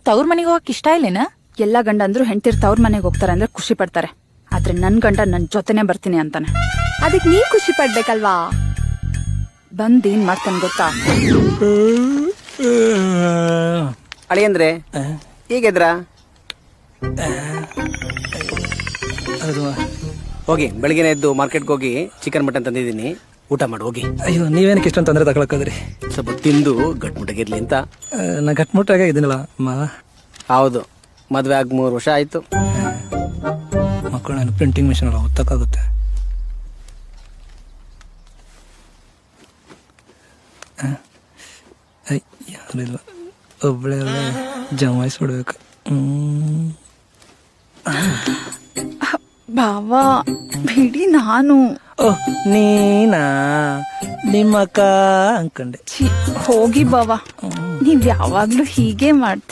ತವ್ರ ಮನೆಗೆ ಹೋಗಕ್ ಇಷ್ಟ ಇಲ್ಲೇನ? ಎಲ್ಲಾ ಗಂಡ ಅಂದ್ರು ಹೆಂಡತಿರ್ ತವ್ರ ಮನೆಗೆ ಹೋಗ್ತಾರೆ ಅಂದ್ರೆ ಖುಷಿ ಪಡ್ತಾರೆ. ಆದ್ರೆ ನನ್ ಗಂಡ ನನ್ ಜೊತೆನೆ ಬರ್ತೀನಿ ಅಂತಾನೆ. ಅದಕ್ ನೀ ಖುಷಿ ಪಡ್ಬೇಕಲ್ವಾ? ಬಂದ್ ಏನ್ ಮಾಡ್ತಾನೆ ಗೊತ್ತಾ? ಅಳಿಯಂದ್ರೆ ಹೇಗಿದ್ರಾ? ಹೋಗಿ ಬೆಳಗ್ಗೆ ಎದ್ದು ಮಾರ್ಕೆಟ್ಗೆ ಹೋಗಿ ಚಿಕನ್ ಮಟನ್ ತಂದಿದ್ದೀನಿ, ಊಟ ಮಾಡಿ ಹೋಗಿ. ಅಯ್ಯೋ, ನೀವೇನಕ್ಕೆ ಇಷ್ಟೊಂದು ತೊಂದರೆ ತಗೊಳಕ್ಕೋದ್ರಿ? ಸ್ವಲ್ಪ ತಿಂದು ಗಟ್ಮುಟ್ಟಾಗಿರ್ಲಿ ಅಂತ. ನಾ ಗಟ್ಮುಟ್ಟಾಗ ಇದೀನಲ್ಲ ಮಾವ. ಹೌದು, ಮದ್ವೆ ಆಗಿ 3 ವರ್ಷ ಆಯ್ತು. ಮಕ್ಕಳು ನಾನು ಪ್ರಿಂಟಿಂಗ್ ಮಿಷನ್ ಅಲ್ಲ, ಹೊತ್ತಕ್ಕಾಗುತ್ತೆ. ಯಾರಿಲ್ಲ, ಒಬ್ಬಳೇ ಜಮಾಯಿಸ್ಬಿಡ್ಬೇಕು. ಬಾವಾ ಬಿಡಿ, ನಾನು ಓಹ್ ನೀನಾ ನಿಮ್ಮಕ್ಕ ಅನ್ಕಂಡೆ. ಹೋಗಿ ಬಾವಾ, ನೀವ್ ಯಾವಾಗ್ಲೂ ಹೀಗೆ ಮಾಡ್ತೀವಿ.